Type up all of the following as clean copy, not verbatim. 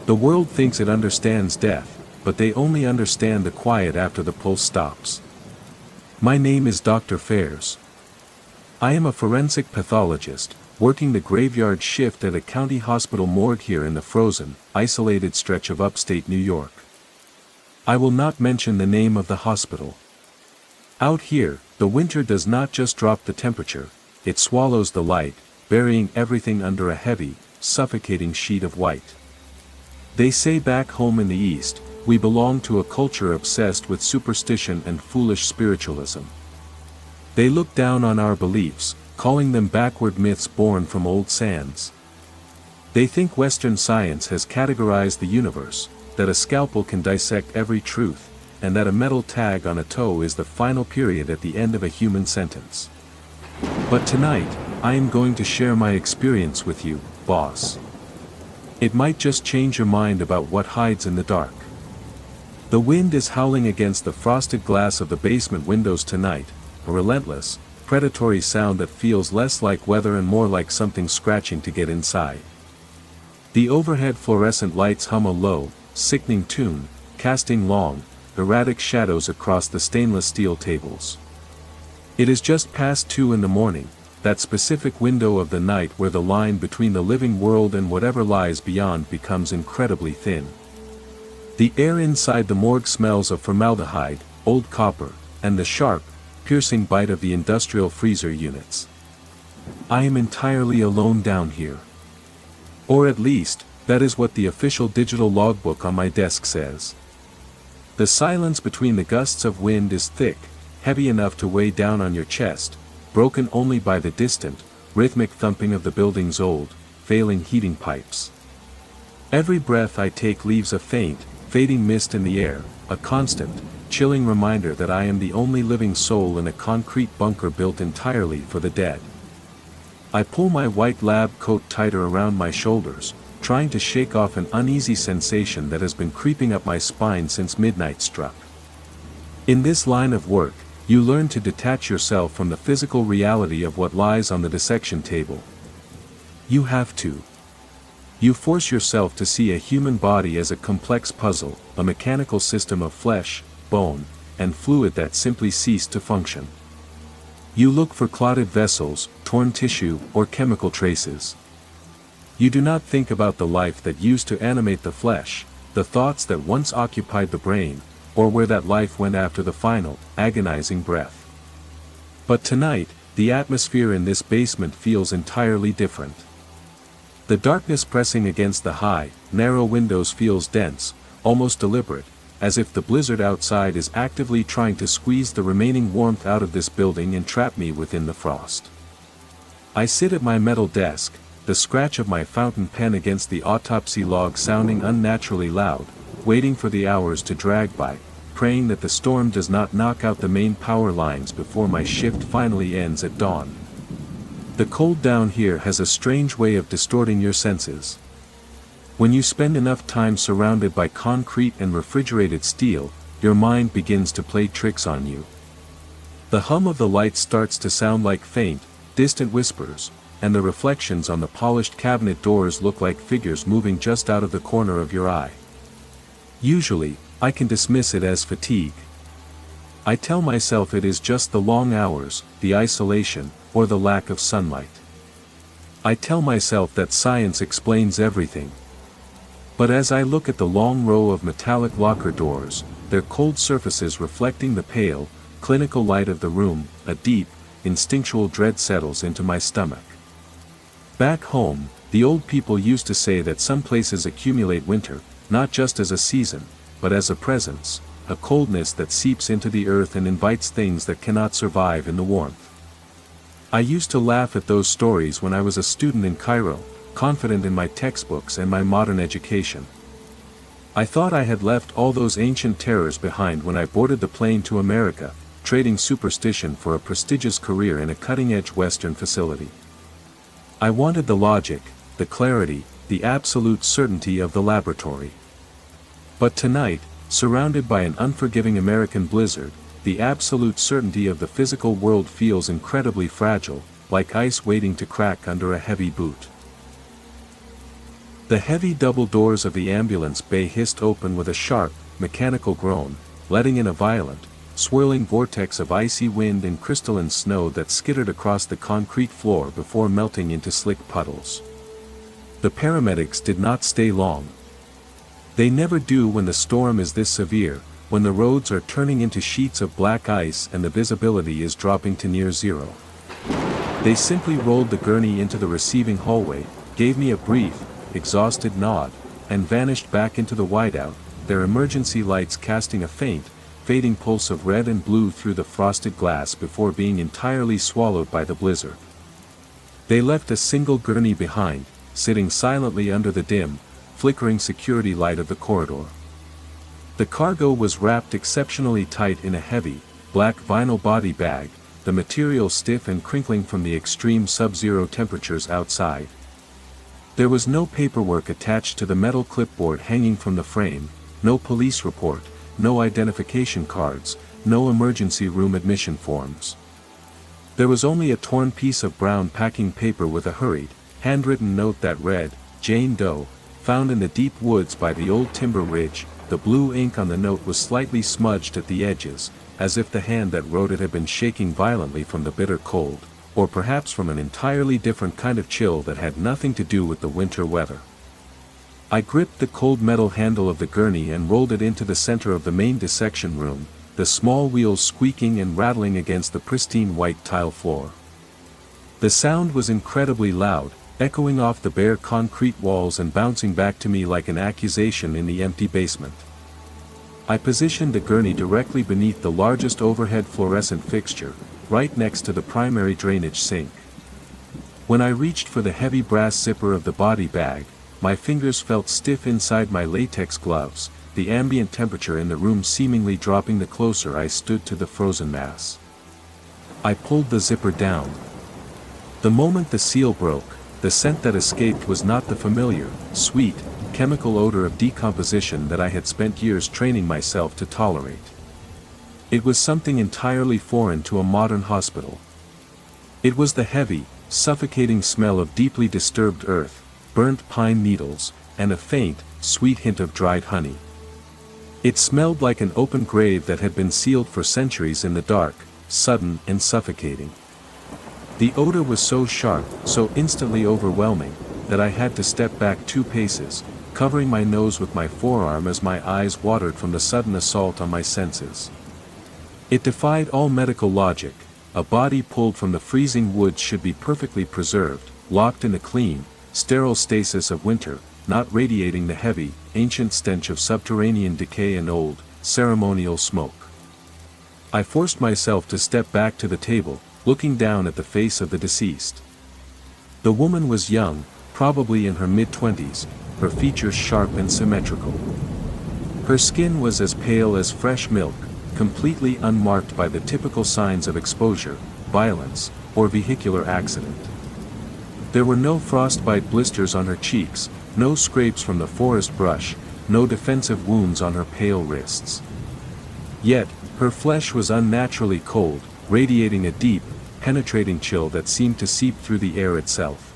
The world thinks it understands death, but they only understand the quiet after the pulse stops. My name is Dr. Fairs. I am a forensic pathologist, working the graveyard shift at a county hospital morgue here in the frozen, isolated stretch of upstate New York. I will not mention the name of the hospital. Out here, the winter does not just drop the temperature, it swallows the light, burying everything under a heavy, suffocating sheet of white. They say back home in the East, we belong to a culture obsessed with superstition and foolish spiritualism. They look down on our beliefs, calling them backward myths born from old sands. They think Western science has categorized the universe, that a scalpel can dissect every truth, and that a metal tag on a toe is the final period at the end of a human sentence. But tonight, I am going to share my experience with you, boss. It might just change your mind about what hides in the dark. The wind is howling against the frosted glass of the basement windows tonight, a relentless, predatory sound that feels less like weather and more like something scratching to get inside. The overhead fluorescent lights hum a low, sickening tune, casting long, erratic shadows across the stainless steel tables. It is just past 2 in the morning, that specific window of the night where the line between the living world and whatever lies beyond becomes incredibly thin. The air inside the morgue smells of formaldehyde, old copper, and the sharp, piercing bite of the industrial freezer units. I am entirely alone down here. Or at least, that is what the official digital logbook on my desk says. The silence between the gusts of wind is thick, heavy enough to weigh down on your chest, broken only by the distant, rhythmic thumping of the building's old, failing heating pipes. Every breath I take leaves a faint, fading mist in the air, a constant, chilling reminder that I am the only living soul in a concrete bunker built entirely for the dead. I pull my white lab coat tighter around my shoulders, trying to shake off an uneasy sensation that has been creeping up my spine since midnight struck. In this line of work, you learn to detach yourself from the physical reality of what lies on the dissection table. You have to. You force yourself to see a human body as a complex puzzle, a mechanical system of flesh, bone, and fluid that simply cease to function. You look for clotted vessels, torn tissue, or chemical traces. You do not think about the life that used to animate the flesh, the thoughts that once occupied the brain, or where that life went after the final, agonizing breath. But tonight, the atmosphere in this basement feels entirely different. The darkness pressing against the high, narrow windows feels dense, almost deliberate, as if the blizzard outside is actively trying to squeeze the remaining warmth out of this building and trap me within the frost. I sit at my metal desk, the scratch of my fountain pen against the autopsy log sounding unnaturally loud, waiting for the hours to drag by, praying that the storm does not knock out the main power lines before my shift finally ends at dawn. The cold down here has a strange way of distorting your senses. When you spend enough time surrounded by concrete and refrigerated steel, your mind begins to play tricks on you. The hum of the lights starts to sound like faint, distant whispers, and the reflections on the polished cabinet doors look like figures moving just out of the corner of your eye. Usually, I can dismiss it as fatigue. I tell myself it is just the long hours, the isolation, or the lack of sunlight. I tell myself that science explains everything. But as I look at the long row of metallic locker doors, their cold surfaces reflecting the pale, clinical light of the room, a deep, instinctual dread settles into my stomach. Back home, the old people used to say that some places accumulate winter, not just as a season, but as a presence, a coldness that seeps into the earth and invites things that cannot survive in the warmth. I used to laugh at those stories when I was a student in Cairo, confident in my textbooks and my modern education. I thought I had left all those ancient terrors behind when I boarded the plane to America, trading superstition for a prestigious career in a cutting-edge Western facility. I wanted the logic, the clarity, the absolute certainty of the laboratory. But tonight, surrounded by an unforgiving American blizzard, the absolute certainty of the physical world feels incredibly fragile, like ice waiting to crack under a heavy boot. The heavy double doors of the ambulance bay hissed open with a sharp, mechanical groan, letting in a violent, swirling vortex of icy wind and crystalline snow that skittered across the concrete floor before melting into slick puddles. The paramedics did not stay long. They never do when the storm is this severe, when the roads are turning into sheets of black ice and the visibility is dropping to near zero. They simply rolled the gurney into the receiving hallway, gave me a brief, exhausted nod, and vanished back into the whiteout, their emergency lights casting a faint, fading pulse of red and blue through the frosted glass before being entirely swallowed by the blizzard. They left a single gurney behind, sitting silently under the dim, flickering security light of the corridor. The cargo was wrapped exceptionally tight in a heavy, black vinyl body bag, the material stiff and crinkling from the extreme sub-zero temperatures outside. There was no paperwork attached to the metal clipboard hanging from the frame, no police report, no identification cards, no emergency room admission forms. There was only a torn piece of brown packing paper with a hurried, handwritten note that read, "Jane Doe, found in the deep woods by the old timber ridge." The blue ink on the note was slightly smudged at the edges, as if the hand that wrote it had been shaking violently from the bitter cold, or perhaps from an entirely different kind of chill that had nothing to do with the winter weather. I gripped the cold metal handle of the gurney and rolled it into the center of the main dissection room, the small wheels squeaking and rattling against the pristine white tile floor. The sound was incredibly loud, echoing off the bare concrete walls and bouncing back to me like an accusation in the empty basement. I positioned the gurney directly beneath the largest overhead fluorescent fixture, right next to the primary drainage sink. When I reached for the heavy brass zipper of the body bag, my fingers felt stiff inside my latex gloves, the ambient temperature in the room seemingly dropping the closer I stood to the frozen mass. I pulled the zipper down. The moment the seal broke, the scent that escaped was not the familiar, sweet, chemical odor of decomposition that I had spent years training myself to tolerate. It was something entirely foreign to a modern hospital. It was the heavy, suffocating smell of deeply disturbed earth, burnt pine needles, and a faint, sweet hint of dried honey. It smelled like an open grave that had been sealed for centuries in the dark, sudden and suffocating. The odor was so sharp, so instantly overwhelming, that I had to step back 2 paces, covering my nose with my forearm as my eyes watered from the sudden assault on my senses. It defied all medical logic. A body pulled from the freezing woods should be perfectly preserved, locked in the clean, sterile stasis of winter, not radiating the heavy, ancient stench of subterranean decay and old, ceremonial smoke. I forced myself to step back to the table, looking down at the face of the deceased. The woman was young, probably in her mid-20s, her features sharp and symmetrical. Her skin was as pale as fresh milk, completely unmarked by the typical signs of exposure, violence, or vehicular accident. There were no frostbite blisters on her cheeks, no scrapes from the forest brush, no defensive wounds on her pale wrists. Yet, her flesh was unnaturally cold, radiating a deep, penetrating chill that seemed to seep through the air itself.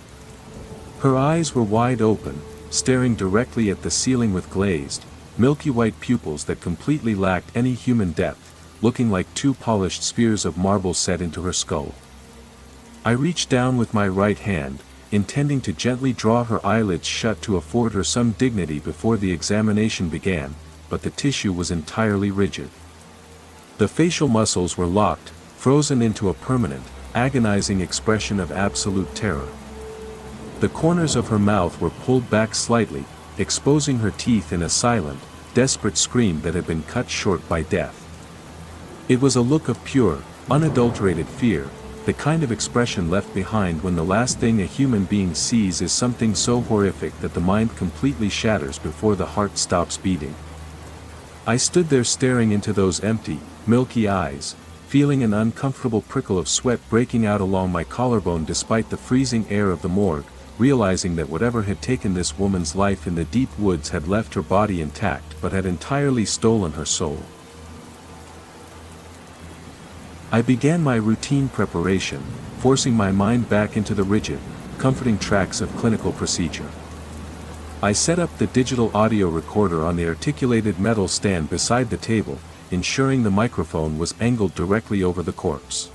Her eyes were wide open, staring directly at the ceiling with glazed, milky white pupils that completely lacked any human depth, looking like 2 polished spheres of marble set into her skull. I reached down with my right hand, intending to gently draw her eyelids shut to afford her some dignity before the examination began, but the tissue was entirely rigid. The facial muscles were locked, frozen into a permanent, agonizing expression of absolute terror. The corners of her mouth were pulled back slightly, exposing her teeth in a silent, desperate scream that had been cut short by death. It was a look of pure, unadulterated fear, the kind of expression left behind when the last thing a human being sees is something so horrific that the mind completely shatters before the heart stops beating. I stood there staring into those empty, milky eyes, feeling an uncomfortable prickle of sweat breaking out along my collarbone despite the freezing air of the morgue, realizing that whatever had taken this woman's life in the deep woods had left her body intact but had entirely stolen her soul. I began my routine preparation, forcing my mind back into the rigid, comforting tracks of clinical procedure. I set up the digital audio recorder on the articulated metal stand beside the table, ensuring the microphone was angled directly over the corpse.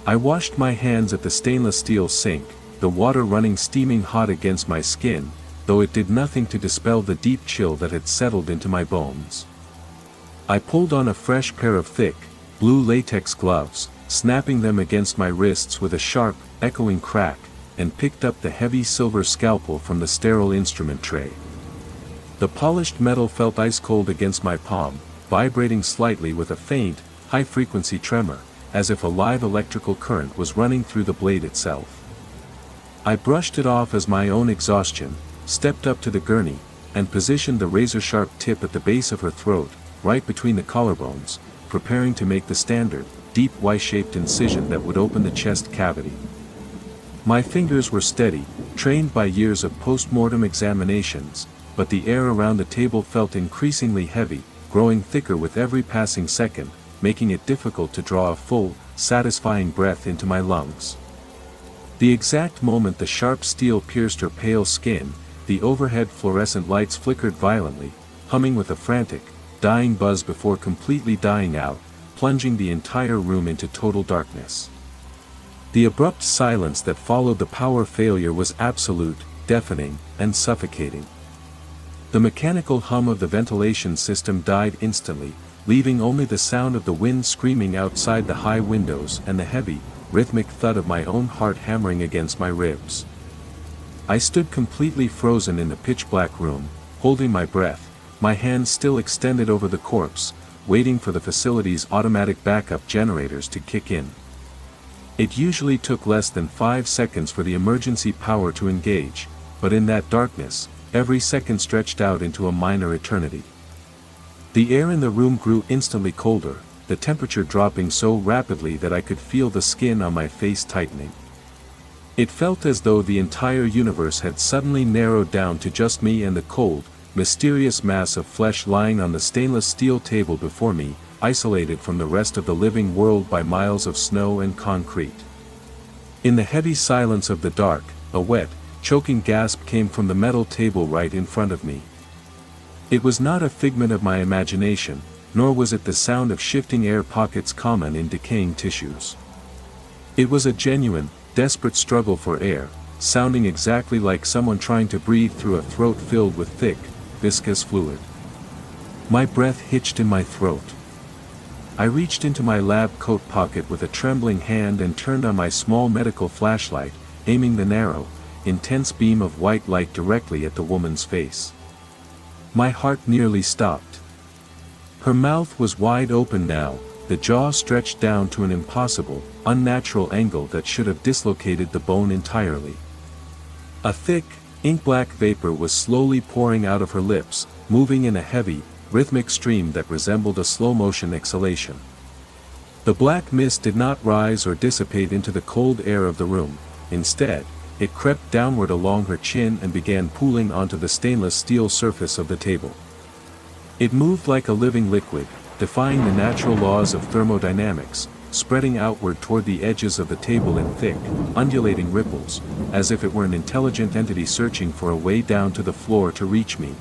I washed my hands at the stainless steel sink, the water running steaming hot against my skin, though it did nothing to dispel the deep chill that had settled into my bones. I pulled on a fresh pair of thick, blue latex gloves, snapping them against my wrists with a sharp, echoing crack, and picked up the heavy silver scalpel from the sterile instrument tray. The polished metal felt ice-cold against my palm, vibrating slightly with a faint, high-frequency tremor, as if a live electrical current was running through the blade itself. I brushed it off as my own exhaustion, stepped up to the gurney, and positioned the razor-sharp tip at the base of her throat, right between the collarbones, preparing to make the standard, deep Y-shaped incision that would open the chest cavity. My fingers were steady, trained by years of post-mortem examinations, but the air around the table felt increasingly heavy, growing thicker with every passing second, making it difficult to draw a full, satisfying breath into my lungs. The exact moment the sharp steel pierced her pale skin, the overhead fluorescent lights flickered violently, humming with a frantic, dying buzz before completely dying out, plunging the entire room into total darkness. The abrupt silence that followed the power failure was absolute, deafening, and suffocating. The mechanical hum of the ventilation system died instantly, leaving only the sound of the wind screaming outside the high windows and the heavy, rhythmic thud of my own heart hammering against my ribs. I stood completely frozen in the pitch-black room, holding my breath, my hands still extended over the corpse, waiting for the facility's automatic backup generators to kick in. It usually took less than 5 seconds for the emergency power to engage, but in that darkness, every second stretched out into a minor eternity. The air in the room grew instantly colder, the temperature dropping so rapidly that I could feel the skin on my face tightening. It felt as though the entire universe had suddenly narrowed down to just me and the cold, mysterious mass of flesh lying on the stainless steel table before me, isolated from the rest of the living world by miles of snow and concrete. In the heavy silence of the dark, a wet, choking gasp came from the metal table right in front of me. It was not a figment of my imagination, nor was it the sound of shifting air pockets common in decaying tissues. It was a genuine, desperate struggle for air, sounding exactly like someone trying to breathe through a throat filled with thick, viscous fluid. My breath hitched in my throat. I reached into my lab coat pocket with a trembling hand and turned on my small medical flashlight, aiming the narrow, intense beam of white light directly at the woman's face. My heart nearly stopped. Her mouth was wide open now, the jaw stretched down to an impossible, unnatural angle that should have dislocated the bone entirely. A thick, ink-black vapor was slowly pouring out of her lips, moving in a heavy, rhythmic stream that resembled a slow-motion exhalation. The black mist did not rise or dissipate into the cold air of the room. Instead, it crept downward along her chin and began pooling onto the stainless steel surface of the table. It moved like a living liquid, defying the natural laws of thermodynamics, spreading outward toward the edges of the table in thick, undulating ripples, as if it were an intelligent entity searching for a way down to the floor to reach me.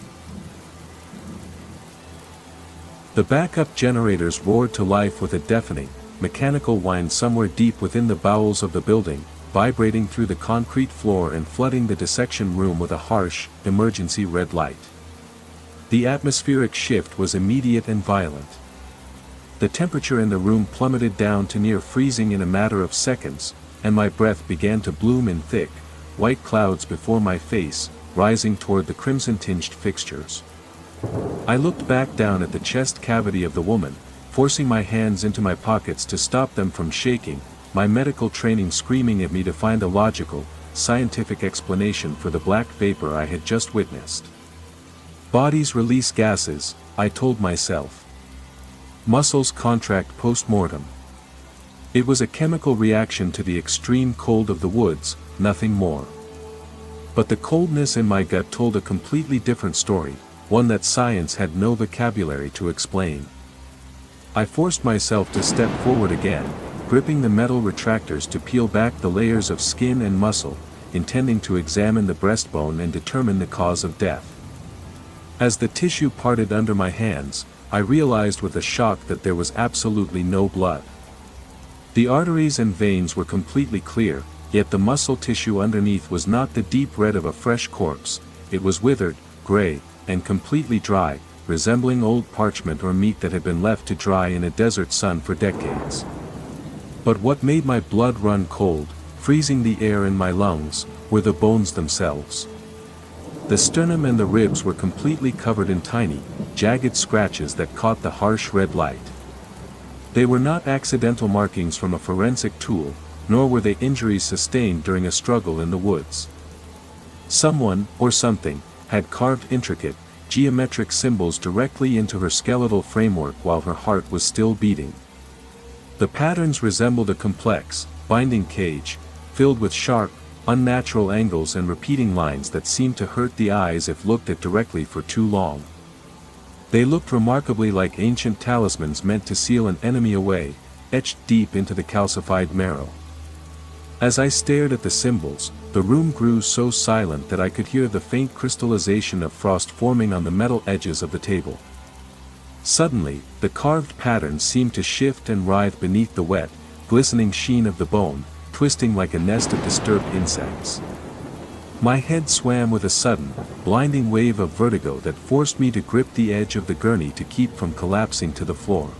The backup generators roared to life with a deafening, mechanical whine somewhere deep within the bowels of the building, vibrating through the concrete floor and flooding the dissection room with a harsh, emergency red light. The atmospheric shift was immediate and violent. The temperature in the room plummeted down to near freezing in a matter of seconds, and my breath began to bloom in thick, white clouds before my face, rising toward the crimson-tinged fixtures. I looked back down at the chest cavity of the woman, forcing my hands into my pockets to stop them from shaking, my medical training screaming at me to find a logical, scientific explanation for the black vapor I had just witnessed. Bodies release gases, I told myself. Muscles contract post-mortem. It was a chemical reaction to the extreme cold of the woods, nothing more. But the coldness in my gut told a completely different story, one that science had no vocabulary to explain. I forced myself to step forward again, gripping the metal retractors to peel back the layers of skin and muscle, intending to examine the breastbone and determine the cause of death. As the tissue parted under my hands, I realized with a shock that there was absolutely no blood. The arteries and veins were completely clear, yet the muscle tissue underneath was not the deep red of a fresh corpse. It was withered, gray, and completely dry, resembling old parchment or meat that had been left to dry in a desert sun for decades. But what made my blood run cold, freezing the air in my lungs, were the bones themselves. The sternum and the ribs were completely covered in tiny, jagged scratches that caught the harsh red light. They were not accidental markings from a forensic tool, nor were they injuries sustained during a struggle in the woods. Someone, or something, had carved intricate, geometric symbols directly into her skeletal framework while her heart was still beating. The patterns resembled a complex, binding cage, filled with sharp, unnatural angles and repeating lines that seemed to hurt the eyes if looked at directly for too long. They looked remarkably like ancient talismans meant to seal an enemy away, etched deep into the calcified marrow. As I stared at the symbols, the room grew so silent that I could hear the faint crystallization of frost forming on the metal edges of the table. Suddenly, the carved patterns seemed to shift and writhe beneath the wet, glistening sheen of the bone, twisting like a nest of disturbed insects. My head swam with a sudden, blinding wave of vertigo that forced me to grip the edge of the gurney to keep from collapsing to the floor.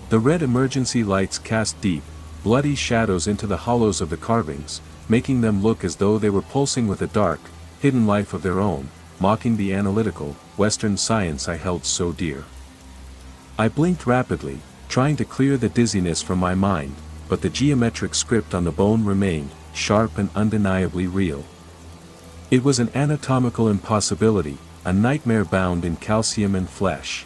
The red emergency lights cast deep, bloody shadows into the hollows of the carvings, making them look as though they were pulsing with a dark, hidden life of their own, mocking the analytical, Western science I held so dear. I blinked rapidly, trying to clear the dizziness from my mind, but the geometric script on the bone remained, sharp and undeniably real. It was an anatomical impossibility, a nightmare bound in calcium and flesh.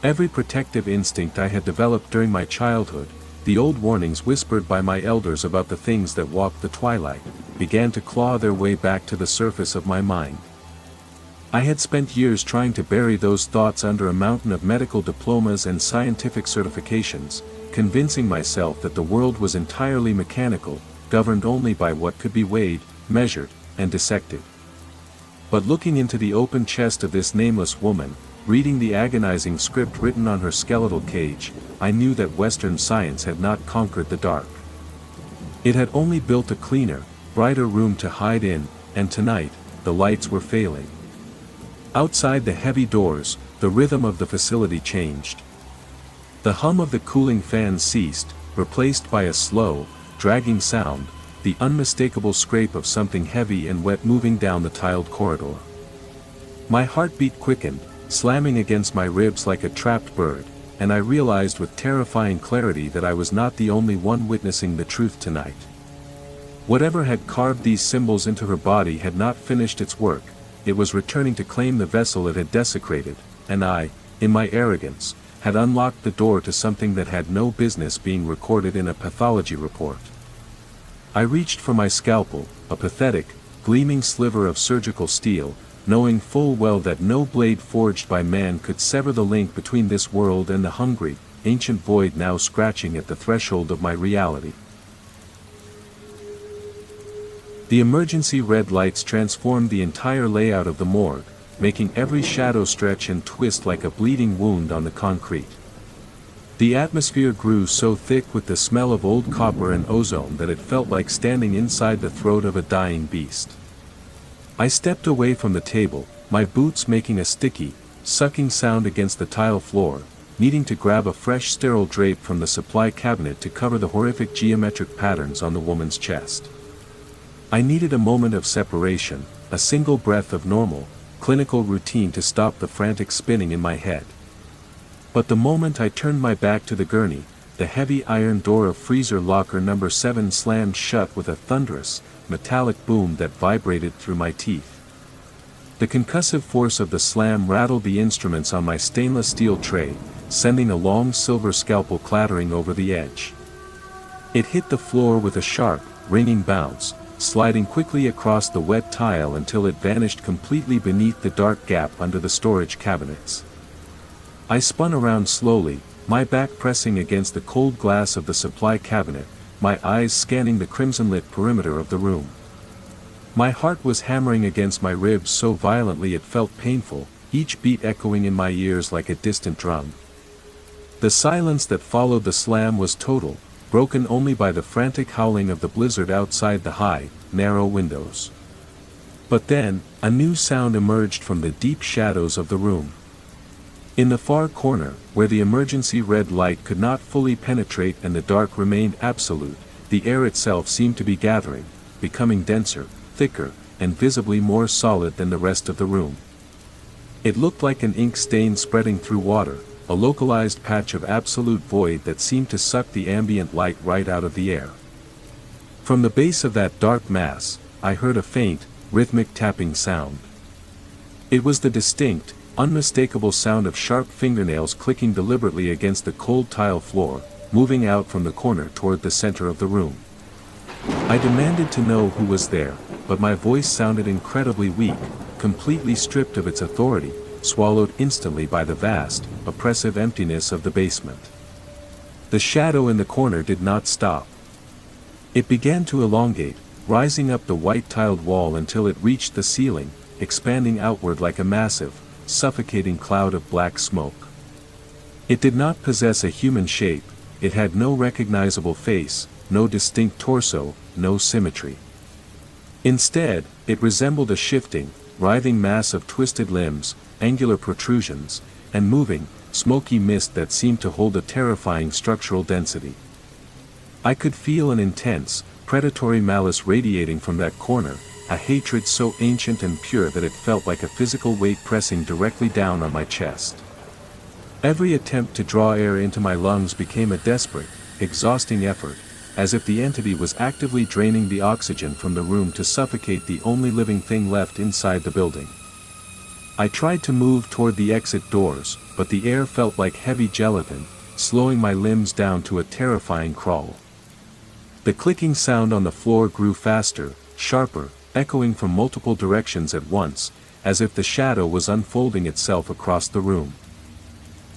Every protective instinct I had developed during my childhood, the old warnings whispered by my elders about the things that walk the twilight, began to claw their way back to the surface of my mind. I had spent years trying to bury those thoughts under a mountain of medical diplomas and scientific certifications, convincing myself that the world was entirely mechanical, governed only by what could be weighed, measured, and dissected. But looking into the open chest of this nameless woman, reading the agonizing script written on her skeletal cage, I knew that Western science had not conquered the dark. It had only built a cleaner, brighter room to hide in, and tonight, the lights were failing. Outside the heavy doors, the rhythm of the facility changed. The hum of the cooling fan ceased, replaced by a slow, dragging sound, the unmistakable scrape of something heavy and wet moving down the tiled corridor. My heartbeat quickened, slamming against my ribs like a trapped bird, and I realized with terrifying clarity that I was not the only one witnessing the truth tonight. Whatever had carved these symbols into her body had not finished its work. It was returning to claim the vessel it had desecrated, and I, in my arrogance, had unlocked the door to something that had no business being recorded in a pathology report. I reached for my scalpel, a pathetic, gleaming sliver of surgical steel, knowing full well that no blade forged by man could sever the link between this world and the hungry, ancient void now scratching at the threshold of my reality. The emergency red lights transformed the entire layout of the morgue, making every shadow stretch and twist like a bleeding wound on the concrete. The atmosphere grew so thick with the smell of old copper and ozone that it felt like standing inside the throat of a dying beast. I stepped away from the table, my boots making a sticky, sucking sound against the tile floor, needing to grab a fresh sterile drape from the supply cabinet to cover the horrific geometric patterns on the woman's chest. I needed a moment of separation, a single breath of normal, clinical routine to stop the frantic spinning in my head. But the moment I turned my back to the gurney, the heavy iron door of freezer locker number 7 slammed shut with a thunderous, metallic boom that vibrated through my teeth. The concussive force of the slam rattled the instruments on my stainless steel tray, sending a long silver scalpel clattering over the edge. It hit the floor with a sharp, ringing bounce, sliding quickly across the wet tile until it vanished completely beneath the dark gap under the storage cabinets. I spun around slowly, my back pressing against the cold glass of the supply cabinet, my eyes scanning the crimson-lit perimeter of the room. My heart was hammering against my ribs so violently it felt painful, each beat echoing in my ears like a distant drum. The silence that followed the slam was total, broken only by the frantic howling of the blizzard outside the high, narrow windows. But then, a new sound emerged from the deep shadows of the room. In the far corner, where the emergency red light could not fully penetrate and the dark remained absolute, the air itself seemed to be gathering, becoming denser, thicker, and visibly more solid than the rest of the room. It looked like an ink stain spreading through water, a localized patch of absolute void that seemed to suck the ambient light right out of the air. From the base of that dark mass, I heard a faint, rhythmic tapping sound. It was the distinct, unmistakable sound of sharp fingernails clicking deliberately against the cold tile floor, moving out from the corner toward the center of the room. I demanded to know who was there, but my voice sounded incredibly weak, completely stripped of its authority, swallowed instantly by the vast, oppressive emptiness of the basement. The shadow in the corner did not stop. It began to elongate, rising up the white-tiled wall until it reached the ceiling, expanding outward like a massive, suffocating cloud of black smoke. It did not possess a human shape, it had no recognizable face, no distinct torso, no symmetry. Instead, it resembled a shifting, writhing mass of twisted limbs, angular protrusions, and moving, smoky mist that seemed to hold a terrifying structural density. I could feel an intense, predatory malice radiating from that corner, a hatred so ancient and pure that it felt like a physical weight pressing directly down on my chest. Every attempt to draw air into my lungs became a desperate, exhausting effort, as if the entity was actively draining the oxygen from the room to suffocate the only living thing left inside the building. I tried to move toward the exit doors, but the air felt like heavy gelatin, slowing my limbs down to a terrifying crawl. The clicking sound on the floor grew faster, sharper, echoing from multiple directions at once, as if the shadow was unfolding itself across the room.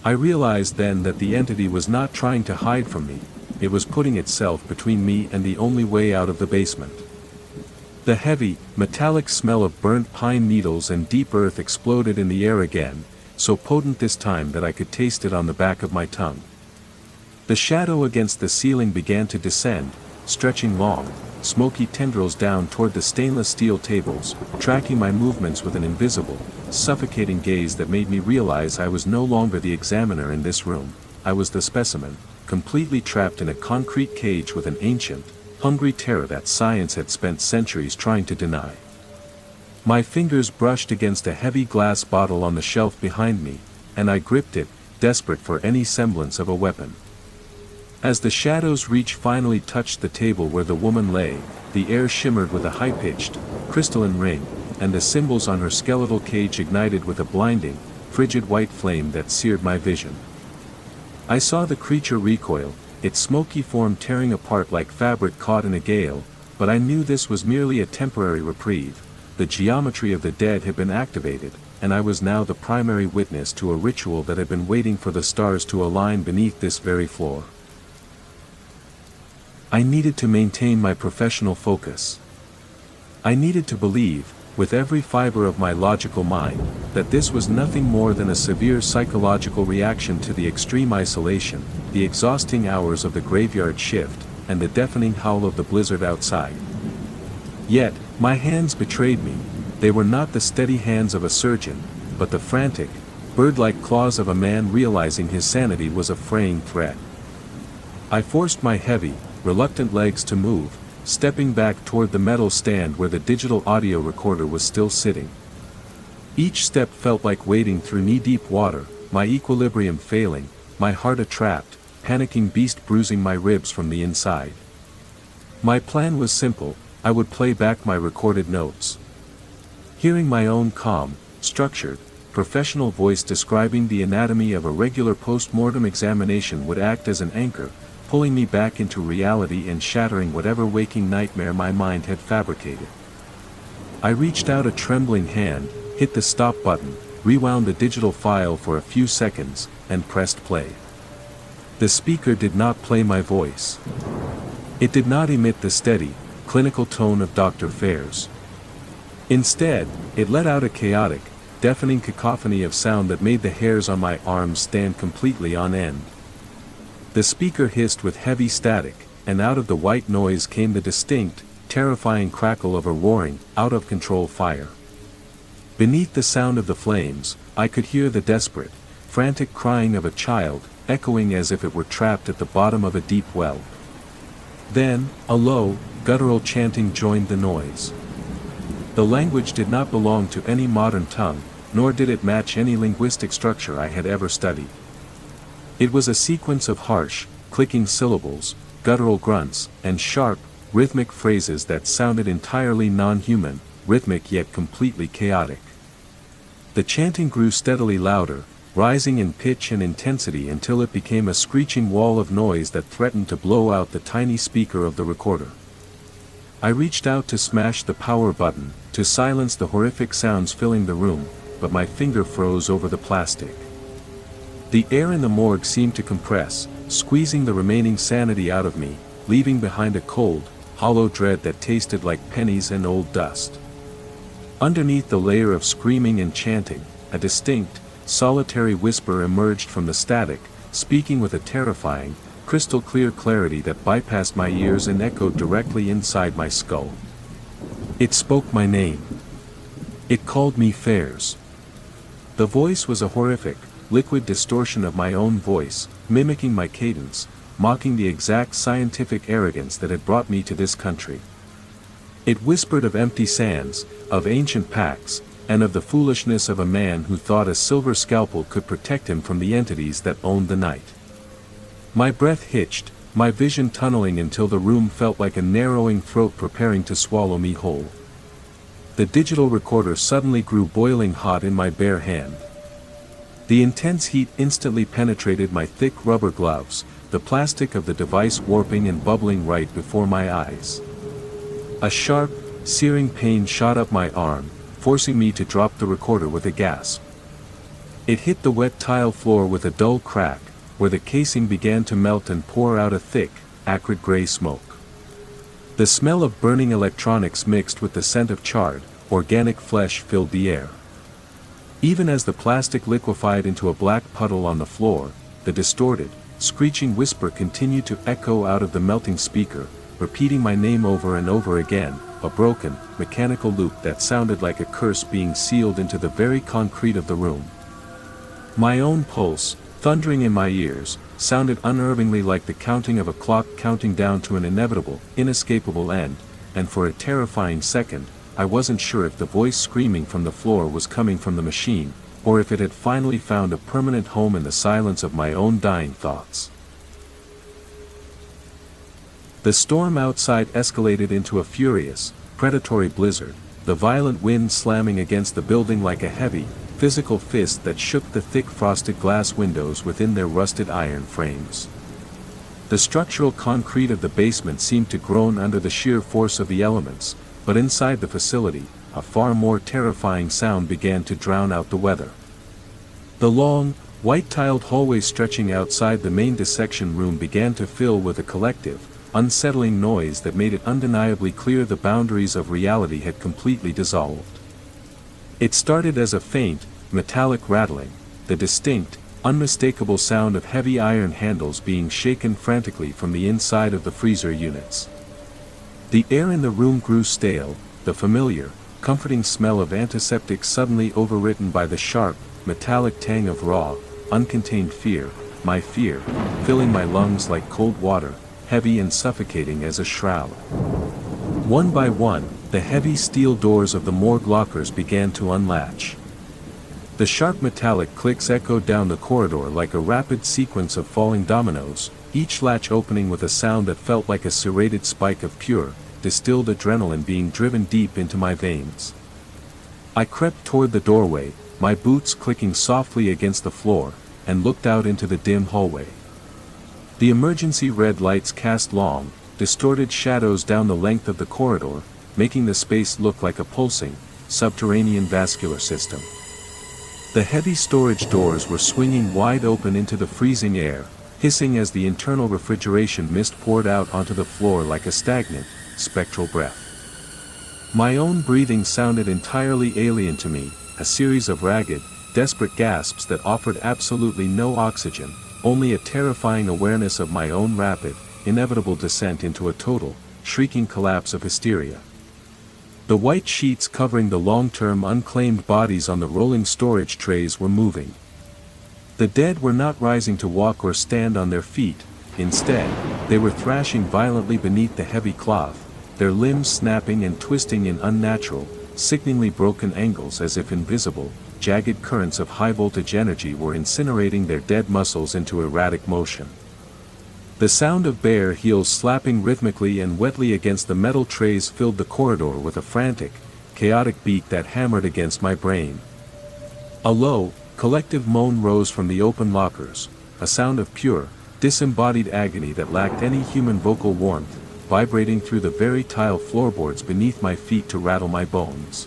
I realized then that the entity was not trying to hide from me, it was putting itself between me and the only way out of the basement. The heavy, metallic smell of burnt pine needles and deep earth exploded in the air again, so potent this time that I could taste it on the back of my tongue. The shadow against the ceiling began to descend, stretching long, smoky tendrils down toward the stainless steel tables, tracking my movements with an invisible, suffocating gaze that made me realize I was no longer the examiner in this room, I was the specimen, completely trapped in a concrete cage with an ancient, hungry terror that science had spent centuries trying to deny. My fingers brushed against a heavy glass bottle on the shelf behind me, and I gripped it, desperate for any semblance of a weapon. As the shadow's reach finally touched the table where the woman lay, the air shimmered with a high-pitched, crystalline ring, and the symbols on her skeletal cage ignited with a blinding, frigid white flame that seared my vision. I saw the creature recoil, its smoky form tearing apart like fabric caught in a gale, but I knew this was merely a temporary reprieve. The geometry of the dead had been activated, and I was now the primary witness to a ritual that had been waiting for the stars to align beneath this very floor. I needed to maintain my professional focus. I needed to believe, with every fiber of my logical mind, that this was nothing more than a severe psychological reaction to the extreme isolation, the exhausting hours of the graveyard shift, and the deafening howl of the blizzard outside. Yet, my hands betrayed me. They were not the steady hands of a surgeon, but the frantic, bird-like claws of a man realizing his sanity was a fraying thread. I forced my heavy, reluctant legs to move, stepping back toward the metal stand where the digital audio recorder was still sitting. Each step felt like wading through knee-deep water, my equilibrium failing, my heart a trapped, panicking beast bruising my ribs from the inside. My plan was simple, I would play back my recorded notes. Hearing my own calm, structured, professional voice describing the anatomy of a regular post-mortem examination would act as an anchor, pulling me back into reality and shattering whatever waking nightmare my mind had fabricated. I reached out a trembling hand, hit the stop button, rewound the digital file for a few seconds, and pressed play. The speaker did not play my voice. It did not emit the steady, clinical tone of Dr. Fair's. Instead, it let out a chaotic, deafening cacophony of sound that made the hairs on my arms stand completely on end. The speaker hissed with heavy static, and out of the white noise came the distinct, terrifying crackle of a roaring, out-of-control fire. Beneath the sound of the flames, I could hear the desperate, frantic crying of a child, echoing as if it were trapped at the bottom of a deep well. Then, a low, guttural chanting joined the noise. The language did not belong to any modern tongue, nor did it match any linguistic structure I had ever studied. It was a sequence of harsh, clicking syllables, guttural grunts, and sharp, rhythmic phrases that sounded entirely non-human, rhythmic yet completely chaotic. The chanting grew steadily louder, rising in pitch and intensity until it became a screeching wall of noise that threatened to blow out the tiny speaker of the recorder. I reached out to smash the power button, to silence the horrific sounds filling the room, but my finger froze over the plastic. The air in the morgue seemed to compress, squeezing the remaining sanity out of me, leaving behind a cold, hollow dread that tasted like pennies and old dust. Underneath the layer of screaming and chanting, a distinct, solitary whisper emerged from the static, speaking with a terrifying, crystal-clear clarity that bypassed my ears and echoed directly inside my skull. It spoke my name. It called me Fairs. The voice was a horrific, liquid distortion of my own voice, mimicking my cadence, mocking the exact scientific arrogance that had brought me to this country. It whispered of empty sands, of ancient pacts, and of the foolishness of a man who thought a silver scalpel could protect him from the entities that owned the night. My breath hitched, my vision tunneling until the room felt like a narrowing throat preparing to swallow me whole. The digital recorder suddenly grew boiling hot in my bare hand. The intense heat instantly penetrated my thick rubber gloves, the plastic of the device warping and bubbling right before my eyes. A sharp, searing pain shot up my arm, forcing me to drop the recorder with a gasp. It hit the wet tile floor with a dull crack, where the casing began to melt and pour out a thick, acrid gray smoke. The smell of burning electronics mixed with the scent of charred, organic flesh filled the air. Even as the plastic liquefied into a black puddle on the floor, the distorted, screeching whisper continued to echo out of the melting speaker, repeating my name over and over again, a broken, mechanical loop that sounded like a curse being sealed into the very concrete of the room. My own pulse, thundering in my ears, sounded unnervingly like the counting of a clock counting down to an inevitable, inescapable end, and for a terrifying second, I wasn't sure if the voice screaming from the floor was coming from the machine, or if it had finally found a permanent home in the silence of my own dying thoughts. The storm outside escalated into a furious, predatory blizzard, the violent wind slamming against the building like a heavy, physical fist that shook the thick frosted glass windows within their rusted iron frames. The structural concrete of the basement seemed to groan under the sheer force of the elements, but inside the facility, a far more terrifying sound began to drown out the weather. The long, white-tiled hallway stretching outside the main dissection room began to fill with a collective, unsettling noise that made it undeniably clear the boundaries of reality had completely dissolved. It started as a faint, metallic rattling, the distinct, unmistakable sound of heavy iron handles being shaken frantically from the inside of the freezer units. The air in the room grew stale, the familiar, comforting smell of antiseptic suddenly overwritten by the sharp, metallic tang of raw, uncontained fear, my fear, filling my lungs like cold water, heavy and suffocating as a shroud. One by one, the heavy steel doors of the morgue lockers began to unlatch. The sharp metallic clicks echoed down the corridor like a rapid sequence of falling dominoes, each latch opening with a sound that felt like a serrated spike of pure, distilled adrenaline being driven deep into my veins. I crept toward the doorway, my boots clicking softly against the floor, and looked out into the dim hallway. The emergency red lights cast long, distorted shadows down the length of the corridor, making the space look like a pulsing, subterranean vascular system. The heavy storage doors were swinging wide open into the freezing air, hissing as the internal refrigeration mist poured out onto the floor like a stagnant, spectral breath. My own breathing sounded entirely alien to me, a series of ragged, desperate gasps that offered absolutely no oxygen, only a terrifying awareness of my own rapid, inevitable descent into a total, shrieking collapse of hysteria. The white sheets covering the long-term unclaimed bodies on the rolling storage trays were moving. The dead were not rising to walk or stand on their feet, instead, they were thrashing violently beneath the heavy cloth, their limbs snapping and twisting in unnatural, sickeningly broken angles as if invisible, jagged currents of high-voltage energy were incinerating their dead muscles into erratic motion. The sound of bare heels slapping rhythmically and wetly against the metal trays filled the corridor with a frantic, chaotic beat that hammered against my brain. A low, collective moan rose from the open lockers, a sound of pure, disembodied agony that lacked any human vocal warmth, vibrating through the very tile floorboards beneath my feet to rattle my bones.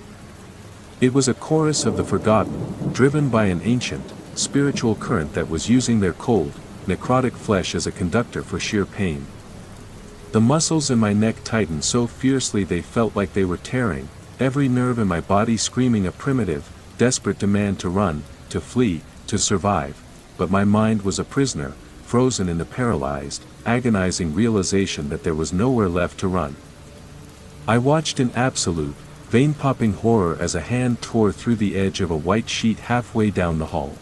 It was a chorus of the forgotten, driven by an ancient, spiritual current that was using their cold, necrotic flesh as a conductor for sheer pain. The muscles in my neck tightened so fiercely they felt like they were tearing, every nerve in my body screaming a primitive, desperate demand to run, to flee, to survive, but my mind was a prisoner, frozen in the paralyzed, agonizing realization that there was nowhere left to run. I watched in absolute, vein-popping horror as a hand tore through the edge of a white sheet halfway down the hall.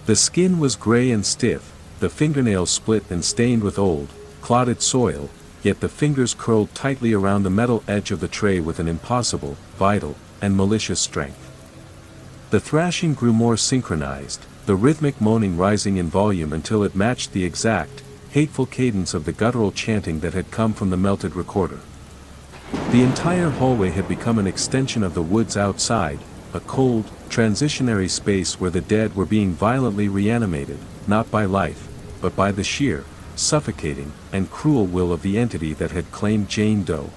The skin was gray and stiff, the fingernails split and stained with old, clotted soil, yet the fingers curled tightly around the metal edge of the tray with an impossible, vital, and malicious strength. The thrashing grew more synchronized, the rhythmic moaning rising in volume until it matched the exact, hateful cadence of the guttural chanting that had come from the melted recorder. The entire hallway had become an extension of the woods outside, a cold, transitionary space where the dead were being violently reanimated, not by life, but by the sheer, suffocating, and cruel will of the entity that had claimed Jane Doe.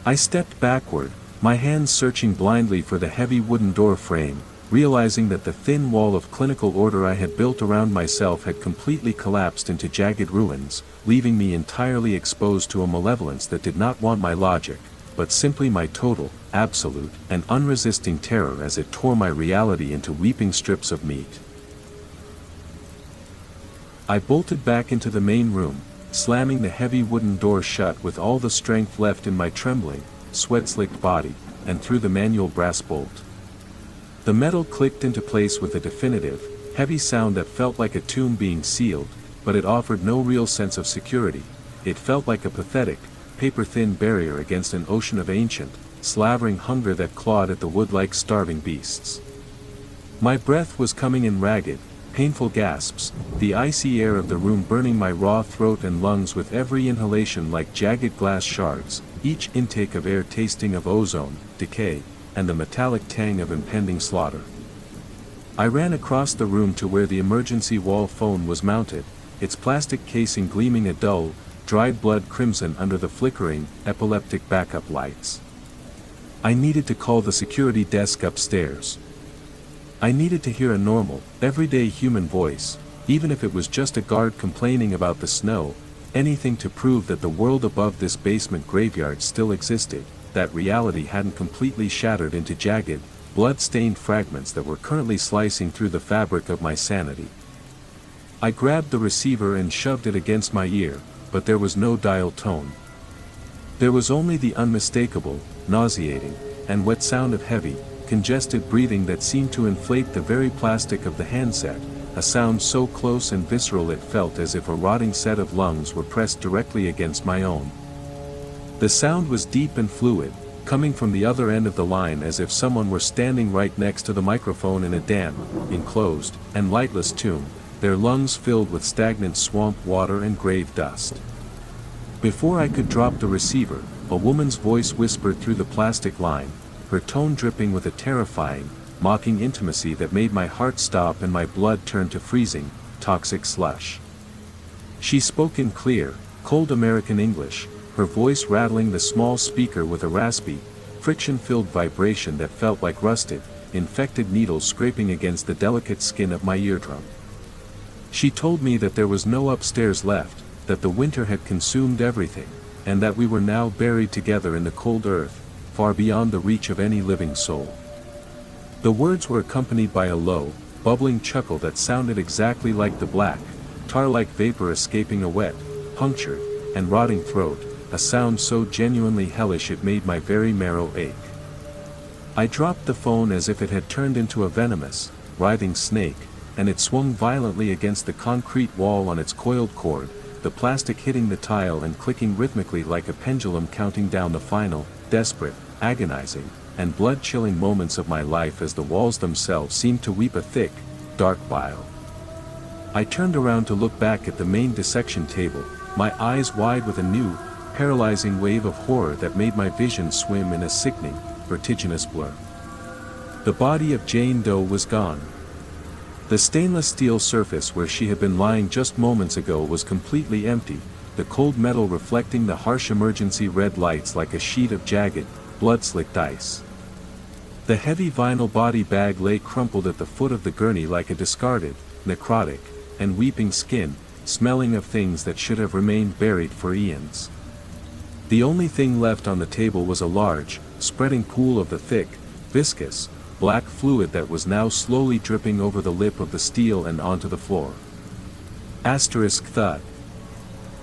I stepped backward, my hands searching blindly for the heavy wooden door frame, realizing that the thin wall of clinical order I had built around myself had completely collapsed into jagged ruins, leaving me entirely exposed to a malevolence that did not want my logic, but simply my total, absolute, and unresisting terror as it tore my reality into weeping strips of meat. I bolted back into the main room, slamming the heavy wooden door shut with all the strength left in my trembling, sweat-slicked body, and threw the manual brass bolt. The metal clicked into place with a definitive, heavy sound that felt like a tomb being sealed, but it offered no real sense of security. It felt like a pathetic, paper-thin barrier against an ocean of ancient, slavering hunger that clawed at the wood like starving beasts. My breath was coming in ragged, painful gasps, the icy air of the room burning my raw throat and lungs with every inhalation like jagged glass shards, each intake of air tasting of ozone, decay, and the metallic tang of impending slaughter. I ran across the room to where the emergency wall phone was mounted, its plastic casing gleaming a dull, dried blood crimson under the flickering, epileptic backup lights. I needed to call the security desk upstairs. I needed to hear a normal, everyday human voice, even if it was just a guard complaining about the snow, anything to prove that the world above this basement graveyard still existed, that reality hadn't completely shattered into jagged, blood-stained fragments that were currently slicing through the fabric of my sanity. I grabbed the receiver and shoved it against my ear, but there was no dial tone. There was only the unmistakable, nauseating, and wet sound of heavy, congested breathing that seemed to inflate the very plastic of the handset, a sound so close and visceral it felt as if a rotting set of lungs were pressed directly against my own. The sound was deep and fluid, coming from the other end of the line as if someone were standing right next to the microphone in a damp, enclosed, and lightless tomb, their lungs filled with stagnant swamp water and grave dust. Before I could drop the receiver, a woman's voice whispered through the plastic line, her tone dripping with a terrifying, mocking intimacy that made my heart stop and my blood turn to freezing, toxic slush. She spoke in clear, cold American English, her voice rattling the small speaker with a raspy, friction-filled vibration that felt like rusted, infected needles scraping against the delicate skin of my eardrum. She told me that there was no upstairs left, that the winter had consumed everything, and that we were now buried together in the cold earth, far beyond the reach of any living soul. The words were accompanied by a low, bubbling chuckle that sounded exactly like the black, tar-like vapor escaping a wet, punctured, and rotting throat, a sound so genuinely hellish it made my very marrow ache. I dropped the phone as if it had turned into a venomous, writhing snake, and it swung violently against the concrete wall on its coiled cord, the plastic hitting the tile and clicking rhythmically like a pendulum counting down the final, desperate, agonizing, and blood-chilling moments of my life as the walls themselves seemed to weep a thick, dark bile. I turned around to look back at the main dissection table, my eyes wide with a new, paralyzing wave of horror that made my vision swim in a sickening, vertiginous blur. The body of Jane Doe was gone. The stainless steel surface where she had been lying just moments ago was completely empty, the cold metal reflecting the harsh emergency red lights like a sheet of jagged, blood-slicked ice. The heavy vinyl body bag lay crumpled at the foot of the gurney like a discarded, necrotic, and weeping skin, smelling of things that should have remained buried for eons. The only thing left on the table was a large, spreading pool of the thick, viscous, black fluid that was now slowly dripping over the lip of the steel and onto the floor. Asterisk thud.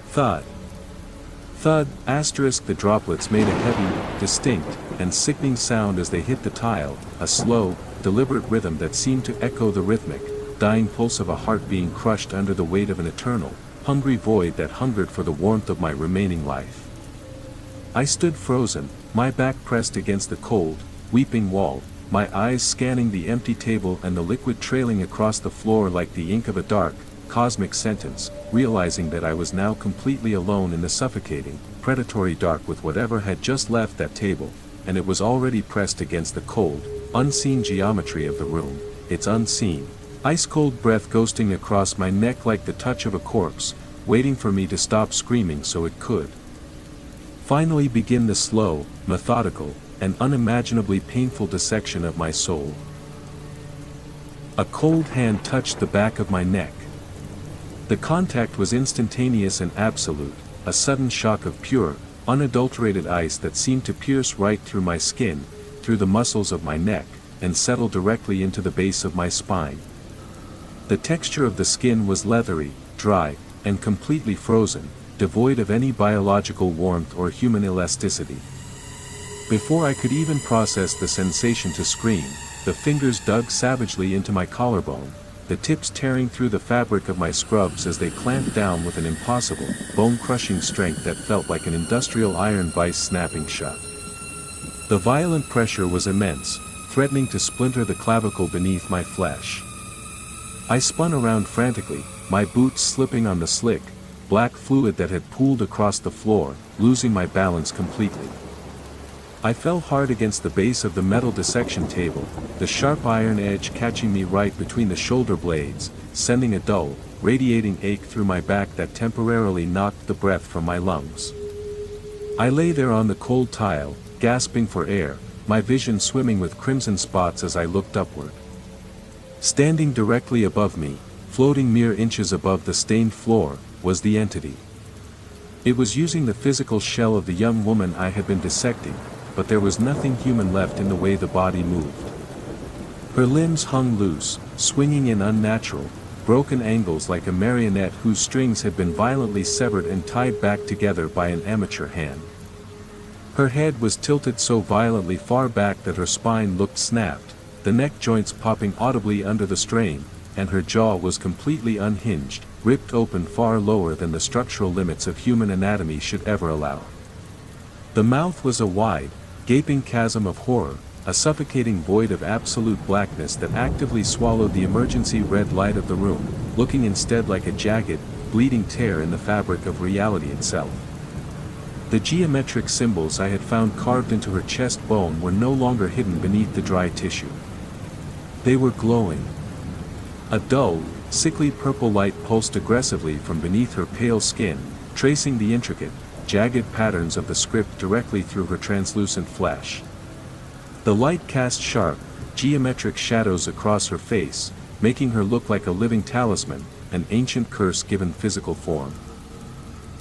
Thud. Thud, asterisk the droplets made a heavy, distinct, and sickening sound as they hit the tile, a slow, deliberate rhythm that seemed to echo the rhythmic, dying pulse of a heart being crushed under the weight of an eternal, hungry void that hungered for the warmth of my remaining life. I stood frozen, my back pressed against the cold, weeping wall, my eyes scanning the empty table and the liquid trailing across the floor like the ink of a dark, cosmic sentence, realizing that I was now completely alone in the suffocating, predatory dark with whatever had just left that table, and it was already pressed against the cold, unseen geometry of the room, its unseen, ice-cold breath ghosting across my neck like the touch of a corpse, waiting for me to stop screaming so it could finally begin the slow, methodical, and unimaginably painful dissection of my soul. A cold hand touched the back of my neck. The contact was instantaneous and absolute, a sudden shock of pure, unadulterated ice that seemed to pierce right through my skin, through the muscles of my neck, and settle directly into the base of my spine. The texture of the skin was leathery, dry, and completely frozen, devoid of any biological warmth or human elasticity. Before I could even process the sensation to scream, the fingers dug savagely into my collarbone, the tips tearing through the fabric of my scrubs as they clamped down with an impossible, bone-crushing strength that felt like an industrial iron vise snapping shut. The violent pressure was immense, threatening to splinter the clavicle beneath my flesh. I spun around frantically, my boots slipping on the slick, black fluid that had pooled across the floor, losing my balance completely. I fell hard against the base of the metal dissection table, the sharp iron edge catching me right between the shoulder blades, sending a dull, radiating ache through my back that temporarily knocked the breath from my lungs. I lay there on the cold tile, gasping for air, my vision swimming with crimson spots as I looked upward. Standing directly above me, floating mere inches above the stained floor, was the entity. It was using the physical shell of the young woman I had been dissecting, but there was nothing human left in the way the body moved. Her limbs hung loose, swinging in unnatural, broken angles like a marionette whose strings had been violently severed and tied back together by an amateur hand. Her head was tilted so violently far back that her spine looked snapped, the neck joints popping audibly under the strain, and her jaw was completely unhinged, ripped open far lower than the structural limits of human anatomy should ever allow. The mouth was a wide, gaping chasm of horror, a suffocating void of absolute blackness that actively swallowed the emergency red light of the room, looking instead like a jagged, bleeding tear in the fabric of reality itself. The geometric symbols I had found carved into her chest bone were no longer hidden beneath the dry tissue. They were glowing. A dull, sickly purple light pulsed aggressively from beneath her pale skin, tracing the intricate, jagged patterns of the script directly through her translucent flesh. The light cast sharp, geometric shadows across her face, making her look like a living talisman, an ancient curse given physical form.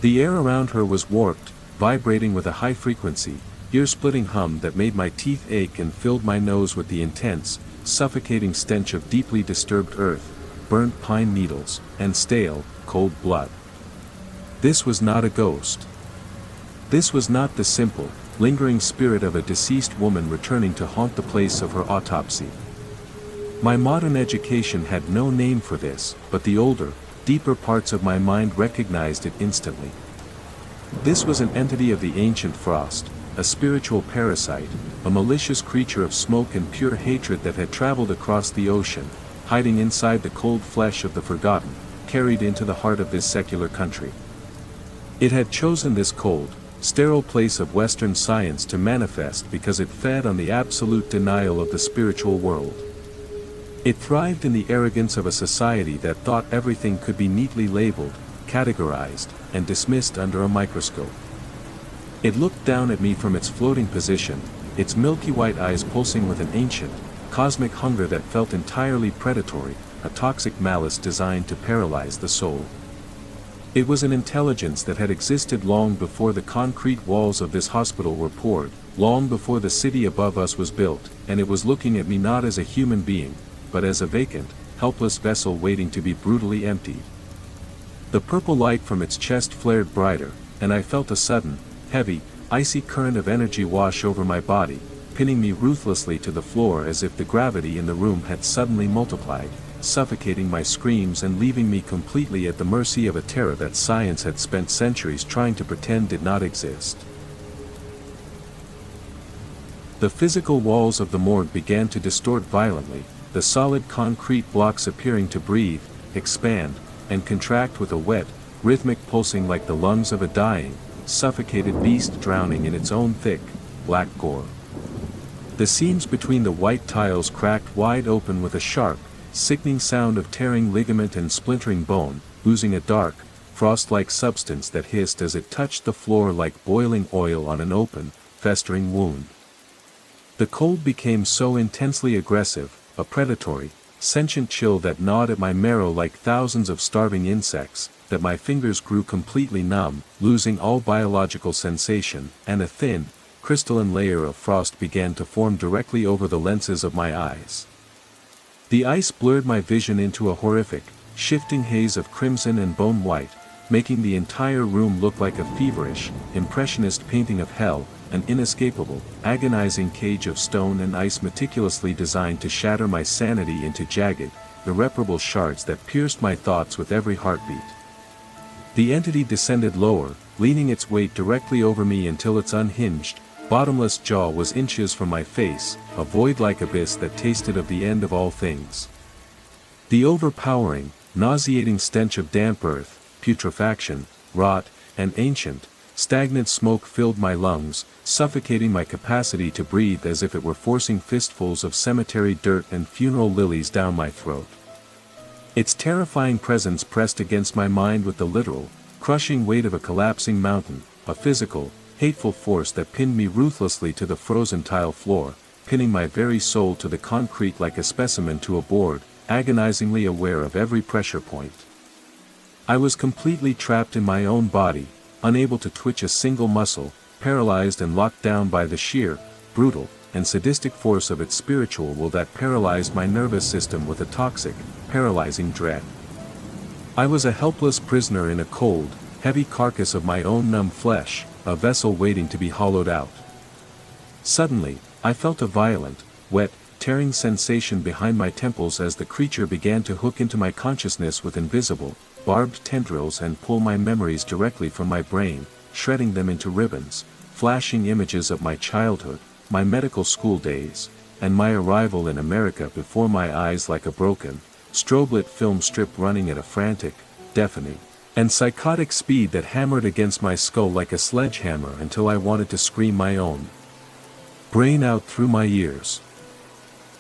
The air around her was warped, vibrating with a high frequency, ear-splitting hum that made my teeth ache and filled my nose with the intense, suffocating stench of deeply disturbed earth, burnt pine needles, and stale, cold blood. This was not a ghost. This was not the simple, lingering spirit of a deceased woman returning to haunt the place of her autopsy. My modern education had no name for this, but the older, deeper parts of my mind recognized it instantly. This was an entity of the ancient frost, a spiritual parasite, a malicious creature of smoke and pure hatred that had traveled across the ocean, hiding inside the cold flesh of the forgotten, carried into the heart of this secular country. It had chosen this cold, sterile place of Western science to manifest because it fed on the absolute denial of the spiritual world. It thrived in the arrogance of a society that thought everything could be neatly labeled, categorized, and dismissed under a microscope. It looked down at me from its floating position, its milky white eyes pulsing with an ancient, cosmic hunger that felt entirely predatory, a toxic malice designed to paralyze the soul. It was an intelligence that had existed long before the concrete walls of this hospital were poured, long before the city above us was built, and it was looking at me not as a human being, but as a vacant, helpless vessel waiting to be brutally emptied. The purple light from its chest flared brighter, and I felt a sudden, heavy, icy current of energy wash over my body, pinning me ruthlessly to the floor as if the gravity in the room had suddenly multiplied, suffocating my screams and leaving me completely at the mercy of a terror that science had spent centuries trying to pretend did not exist. The physical walls of the morgue began to distort violently, the solid concrete blocks appearing to breathe, expand, and contract with a wet, rhythmic pulsing like the lungs of a dying, suffocated beast drowning in its own thick, black gore. The seams between the white tiles cracked wide open with a sharp, sickening sound of tearing ligament and splintering bone, oozing a dark, frost-like substance that hissed as it touched the floor like boiling oil on an open, festering wound. The cold became so intensely aggressive, a predatory, sentient chill that gnawed at my marrow like thousands of starving insects, that my fingers grew completely numb, losing all biological sensation, and a thin, crystalline layer of frost began to form directly over the lenses of my eyes. The ice blurred my vision into a horrific, shifting haze of crimson and bone white, making the entire room look like a feverish, impressionist painting of hell, an inescapable, agonizing cage of stone and ice meticulously designed to shatter my sanity into jagged, irreparable shards that pierced my thoughts with every heartbeat. The entity descended lower, leaning its weight directly over me until its unhinged, bottomless jaw was inches from my face, a void-like abyss that tasted of the end of all things. The overpowering, nauseating stench of damp earth, putrefaction, rot, and ancient, stagnant smoke filled my lungs, suffocating my capacity to breathe as if it were forcing fistfuls of cemetery dirt and funeral lilies down my throat. Its terrifying presence pressed against my mind with the literal, crushing weight of a collapsing mountain, a physical, hateful force that pinned me ruthlessly to the frozen tile floor, pinning my very soul to the concrete like a specimen to a board, agonizingly aware of every pressure point. I was completely trapped in my own body, unable to twitch a single muscle, paralyzed and locked down by the sheer, brutal, and sadistic force of its spiritual will that paralyzed my nervous system with a toxic, paralyzing dread. I was a helpless prisoner in a cold, heavy carcass of my own numb flesh, a vessel waiting to be hollowed out. Suddenly, I felt a violent, wet, tearing sensation behind my temples as the creature began to hook into my consciousness with invisible, barbed tendrils and pull my memories directly from my brain, shredding them into ribbons, flashing images of my childhood, my medical school days, and my arrival in America before my eyes like a broken, strobe-lit film strip running at a frantic, deafening, and psychotic speed that hammered against my skull like a sledgehammer until I wanted to scream my own brain out through my ears.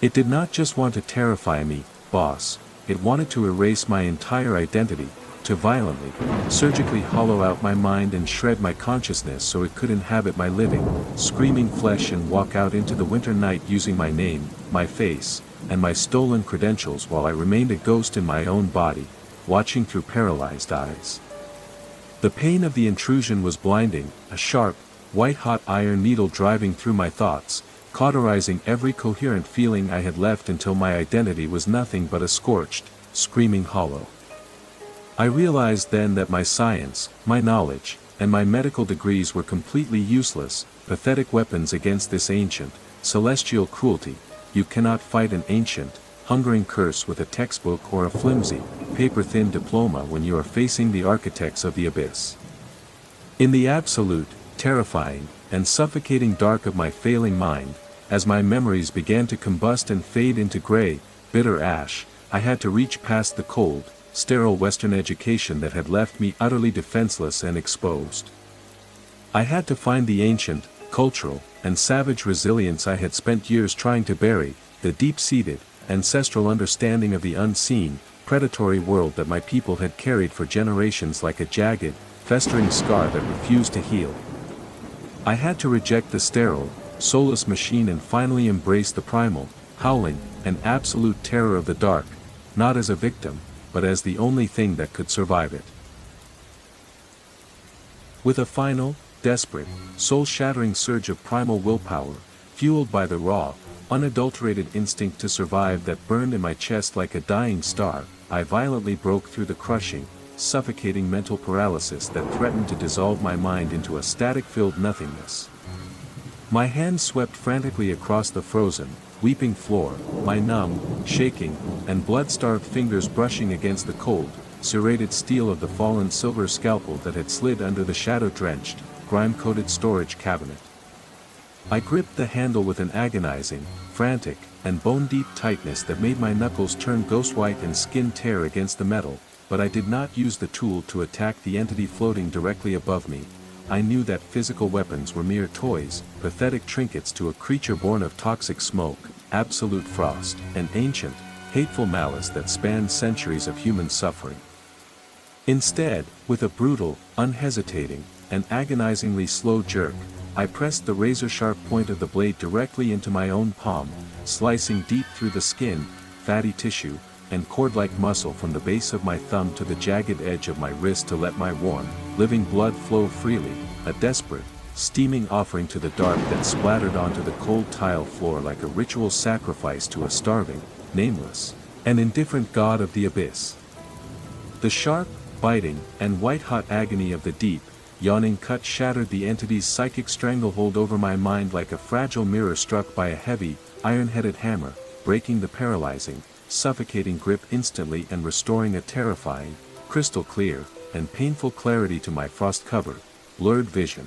It did not just want to terrify me, boss, it wanted to erase my entire identity, to violently, surgically hollow out my mind and shred my consciousness so it could inhabit my living, screaming flesh and walk out into the winter night using my name, my face, and my stolen credentials while I remained a ghost in my own body, watching through paralyzed eyes. The pain of the intrusion was blinding, a sharp, white-hot iron needle driving through my thoughts, cauterizing every coherent feeling I had left until my identity was nothing but a scorched, screaming hollow. I realized then that my science, my knowledge, and my medical degrees were completely useless, pathetic weapons against this ancient, celestial cruelty. You cannot fight an ancient, hungering curse with a textbook or a flimsy, paper-thin diploma when you are facing the architects of the abyss. In the absolute, terrifying, and suffocating dark of my failing mind, as my memories began to combust and fade into gray, bitter ash, I had to reach past the cold, sterile Western education that had left me utterly defenseless and exposed. I had to find the ancient, cultural, and savage resilience I had spent years trying to bury, the deep-seated, ancestral understanding of the unseen, predatory world that my people had carried for generations like a jagged, festering scar that refused to heal. I had to reject the sterile, soulless machine and finally embrace the primal, howling, and absolute terror of the dark, not as a victim, but as the only thing that could survive it. With a final, desperate, soul-shattering surge of primal willpower, fueled by the raw, unadulterated instinct to survive that burned in my chest like a dying star, I violently broke through the crushing, suffocating mental paralysis that threatened to dissolve my mind into a static-filled nothingness. My hands swept frantically across the frozen, weeping floor, my numb, shaking, and blood-starved fingers brushing against the cold, serrated steel of the fallen silver scalpel that had slid under the shadow-drenched, grime-coated storage cabinet. I gripped the handle with an agonizing, frantic, and bone-deep tightness that made my knuckles turn ghost-white and skin tear against the metal, but I did not use the tool to attack the entity floating directly above me. I knew that physical weapons were mere toys, pathetic trinkets to a creature born of toxic smoke, absolute frost, and ancient, hateful malice that spanned centuries of human suffering. Instead, with a brutal, unhesitating, and agonizingly slow jerk, I pressed the razor-sharp point of the blade directly into my own palm, slicing deep through the skin, fatty tissue, and cord-like muscle from the base of my thumb to the jagged edge of my wrist to let my warm, living blood flow freely, a desperate, steaming offering to the dark that splattered onto the cold tile floor like a ritual sacrifice to a starving, nameless, and indifferent god of the abyss. The sharp, biting, and white-hot agony of the deep, yawning cut shattered the entity's psychic stranglehold over my mind like a fragile mirror struck by a heavy, iron-headed hammer, breaking the paralyzing, suffocating grip instantly and restoring a terrifying, crystal-clear, and painful clarity to my frost-covered, blurred vision.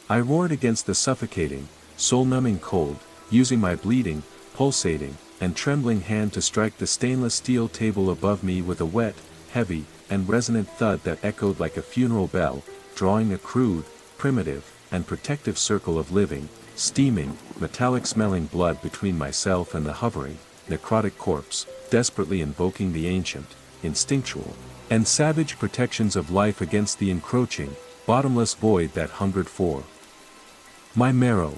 I roared against the suffocating, soul-numbing cold, using my bleeding, pulsating, and trembling hand to strike the stainless steel table above me with a wet, heavy, and resonant thud that echoed like a funeral bell, drawing a crude, primitive, and protective circle of living, steaming, metallic-smelling blood between myself and the hovering, necrotic corpse, desperately invoking the ancient, instinctual, and savage protections of life against the encroaching, bottomless void that hungered for my marrow.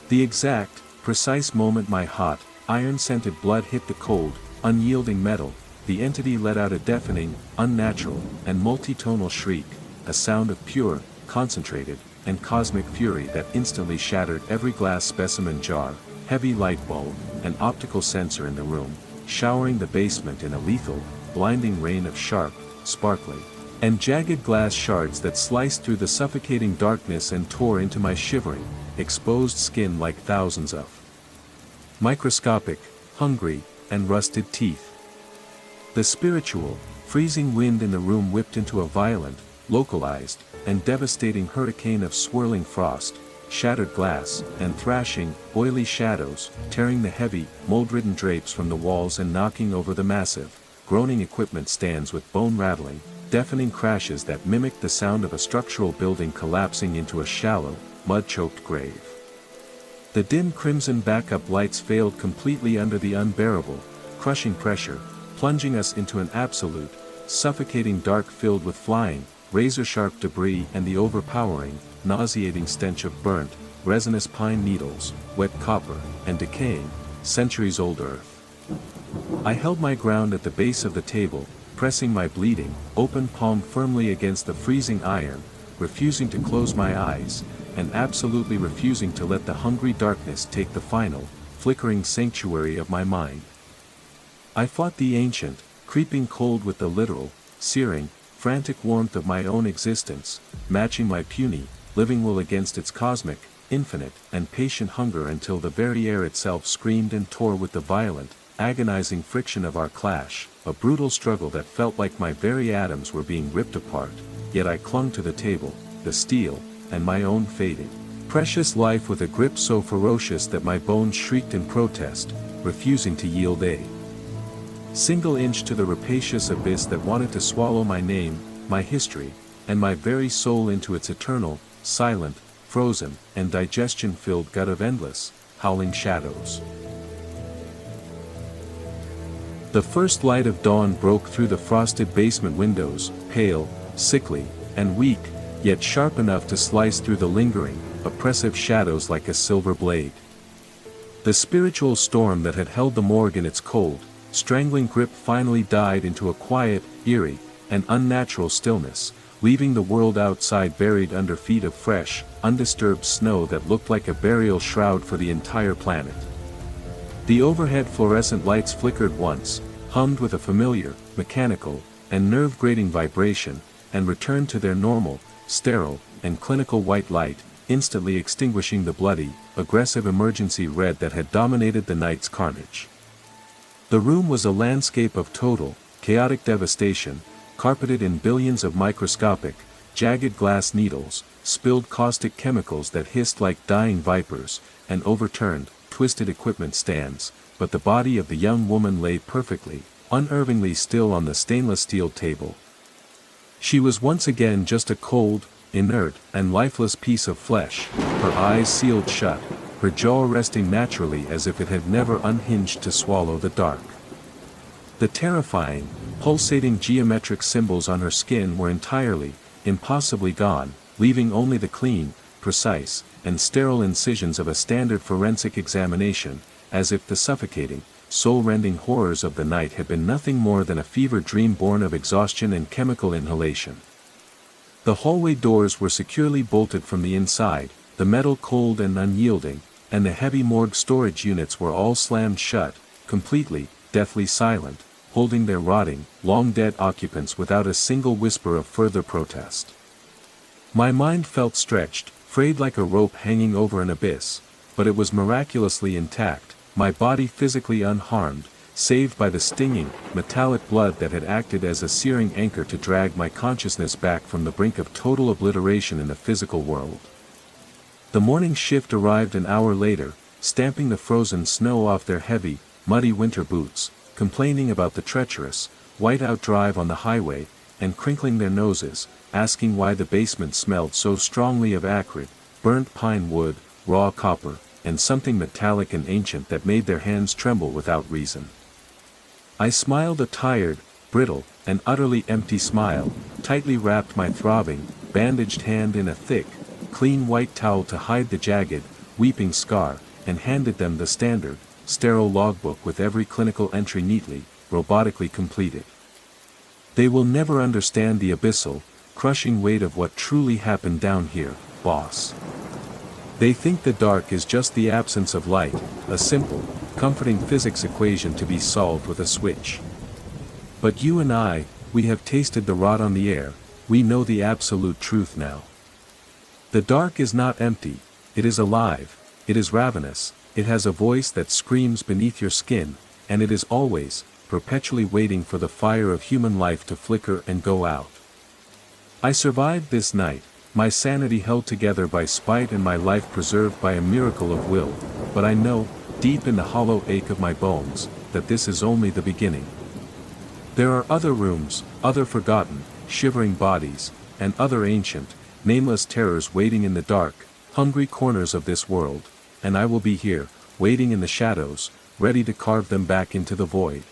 The exact, precise moment my hot, iron-scented blood hit the cold, unyielding metal, the entity let out a deafening, unnatural, and multitonal shriek, a sound of pure, concentrated, and cosmic fury that instantly shattered every glass specimen jar, heavy light bulb, and optical sensor in the room, showering the basement in a lethal, blinding rain of sharp, sparkling, and jagged glass shards that sliced through the suffocating darkness and tore into my shivering, exposed skin like thousands of microscopic, hungry, and rusted teeth. The spiritual, freezing wind in the room whipped into a violent, localized, and devastating hurricane of swirling frost, shattered glass, and thrashing, oily shadows, tearing the heavy, mold-ridden drapes from the walls and knocking over the massive, groaning equipment stands with bone-rattling, deafening crashes that mimicked the sound of a structural building collapsing into a shallow, mud-choked grave. The dim crimson backup lights failed completely under the unbearable, crushing pressure, plunging us into an absolute, suffocating dark filled with flying, razor-sharp debris and the overpowering, nauseating stench of burnt, resinous pine needles, wet copper, and decaying, centuries-old earth. I held my ground at the base of the table, pressing my bleeding, open palm firmly against the freezing iron, refusing to close my eyes, and absolutely refusing to let the hungry darkness take the final, flickering sanctuary of my mind. I fought the ancient, creeping cold with the literal, searing, frantic warmth of my own existence, matching my puny, living will against its cosmic, infinite, and patient hunger until the very air itself screamed and tore with the violent, agonizing friction of our clash, a brutal struggle that felt like my very atoms were being ripped apart, yet I clung to the table, the steel, and my own fading, precious life with a grip so ferocious that my bones shrieked in protest, refusing to yield a single inch to the rapacious abyss that wanted to swallow my name, my history, and my very soul into its eternal, silent, frozen, and digestion-filled gut of endless, howling shadows. The first light of dawn broke through the frosted basement windows, pale, sickly, and weak, yet sharp enough to slice through the lingering, oppressive shadows like a silver blade. The spiritual storm that had held the morgue in its cold, strangling grip finally died into a quiet, eerie, and unnatural stillness, leaving the world outside buried under feet of fresh, undisturbed snow that looked like a burial shroud for the entire planet. The overhead fluorescent lights flickered once, hummed with a familiar, mechanical, and nerve-grating vibration, and returned to their normal, sterile, and clinical white light, instantly extinguishing the bloody, aggressive emergency red that had dominated the night's carnage. The room was a landscape of total, chaotic devastation, carpeted in billions of microscopic, jagged glass needles, spilled caustic chemicals that hissed like dying vipers, and overturned, twisted equipment stands, but the body of the young woman lay perfectly, unerringly still on the stainless steel table. She was once again just a cold, inert, and lifeless piece of flesh, her eyes sealed shut, her jaw resting naturally as if it had never unhinged to swallow the dark. The terrifying, pulsating geometric symbols on her skin were entirely, impossibly gone, leaving only the clean, precise, and sterile incisions of a standard forensic examination, as if the suffocating, soul-rending horrors of the night had been nothing more than a fever dream born of exhaustion and chemical inhalation. The hallway doors were securely bolted from the inside, the metal cold and unyielding, and the heavy morgue storage units were all slammed shut, completely, deathly silent, holding their rotting, long-dead occupants without a single whisper of further protest. My mind felt stretched, frayed like a rope hanging over an abyss, but it was miraculously intact, my body physically unharmed, saved by the stinging, metallic blood that had acted as a searing anchor to drag my consciousness back from the brink of total obliteration in the physical world. The morning shift arrived an hour later, stamping the frozen snow off their heavy, muddy winter boots, complaining about the treacherous, white-out drive on the highway, and crinkling their noses, asking why the basement smelled so strongly of acrid, burnt pine wood, raw copper, and something metallic and ancient that made their hands tremble without reason. I smiled a tired, brittle, and utterly empty smile, tightly wrapped my throbbing, bandaged hand in a thick, clean white towel to hide the jagged, weeping scar, and handed them the standard, sterile logbook with every clinical entry neatly, robotically completed. They will never understand the abyssal, crushing weight of what truly happened down here, boss. They think the dark is just the absence of light, a simple, comforting physics equation to be solved with a switch. But you and I, we have tasted the rot on the air, we know the absolute truth now. The dark is not empty, it is alive, it is ravenous, it has a voice that screams beneath your skin, and it is always, perpetually waiting for the fire of human life to flicker and go out. I survived this night, my sanity held together by spite and my life preserved by a miracle of will, but I know, deep in the hollow ache of my bones, that this is only the beginning. There are other rooms, other forgotten, shivering bodies, and other ancient, nameless terrors waiting in the dark, hungry corners of this world, and I will be here, waiting in the shadows, ready to carve them back into the void.